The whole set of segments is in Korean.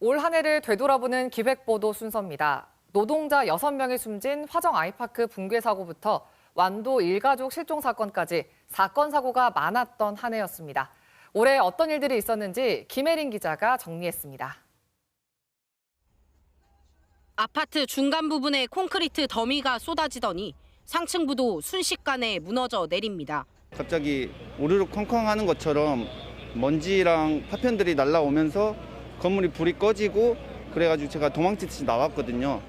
올 한 해를 되돌아보는 기획보도 순서입니다. 노동자 6명이 숨진 화정 아이파크 붕괴 사고부터 완도 일가족 실종 사건까지 사건 사고가 많았던 한 해였습니다. 올해 어떤 일들이 있었는지 김혜린 기자가 정리했습니다. 아파트 중간 부분에 콘크리트 더미가 쏟아지더니 상층부도 순식간에 무너져 내립니다. 갑자기 우르르 쾅쾅하는 것처럼 먼지랑 파편들이 날아오면서 건물이 불이 꺼지고 그래가지고 제가 도망치듯이 나왔거든요.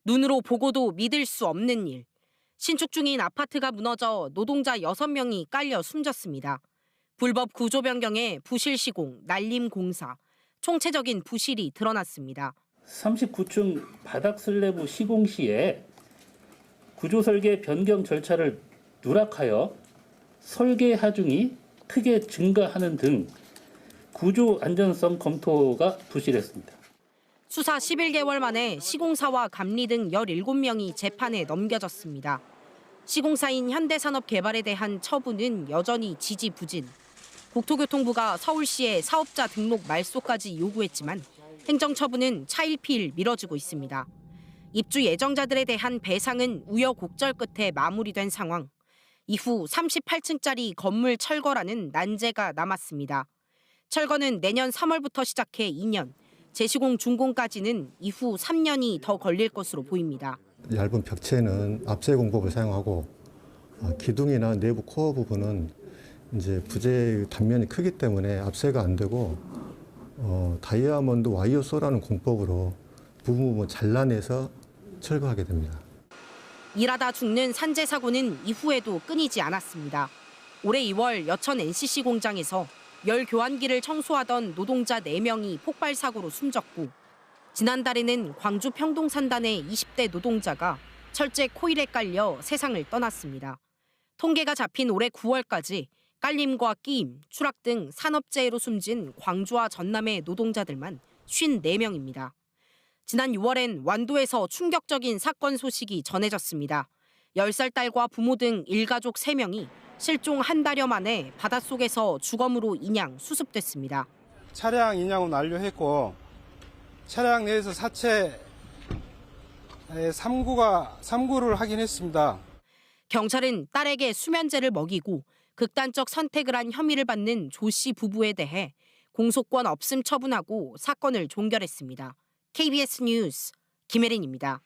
눈으로 보고도 믿을 수 없는 일. 신축 중인 아파트가 무너져 노동자 6명이 깔려 숨졌습니다. 불법 구조 변경에 부실 시공, 날림 공사, 총체적인 부실이 드러났습니다. 39층 바닥 슬래브 시공 시에 구조 설계 변경 절차를 누락하여 설계 하중이 크게 증가하는 등 구조 안전성 검토가 부실했습니다. 수사 11개월 만에 시공사와 감리 등 17명이 재판에 넘겨졌습니다. 시공사인 현대산업개발에 대한 처분은 여전히 지지부진. 국토교통부가 서울시에 사업자 등록 말소까지 요구했지만 행정처분은 차일피일 미뤄지고 있습니다. 입주 예정자들에 대한 배상은 우여곡절 끝에 마무리된 상황. 이후 38층짜리 건물 철거라는 난제가 남았습니다. 철거는 내년 3월부터 시작해 2년, 재시공 준공까지는 이후 3년이 더 걸릴 것으로 보입니다. 얇은 벽체는 압세 공법을 사용하고 기둥이나 내부 코어 부분은 이제 부재 단면이 크기 때문에 압세가 안 되고 다이아몬드 와이어 쏘라는 공법으로 부분 잘라내서 철거하게 됩니다. 일하다 죽는 산재 사고는 이후에도 끊이지 않았습니다. 올해 2월 여천 NCC 공장에서 열 교환기를 청소하던 노동자 4명이 폭발 사고로 숨졌고 지난달에는 광주 평동산단의 20대 노동자가 철제 코일에 깔려 세상을 떠났습니다. 통계가 잡힌 올해 9월까지 깔림과 끼임, 추락 등 산업재해로 숨진 광주와 전남의 노동자들만 54명입니다. 지난 6월엔 완도에서 충격적인 사건 소식이 전해졌습니다. 10살 딸과 부모 등 일가족 3명이 실종 한 달여 만에 바닷속에서 주검으로 인양, 수습됐습니다. 차량 인양은 완료했고 차량 내에서 사체 삼구를 하긴 했습니다. 경찰은 딸에게 수면제를 먹이고 극단적 선택을 한 혐의를 받는 조 씨 부부에 대해 공소권 없음 처분하고 사건을 종결했습니다. KBS 뉴스 김혜린입니다.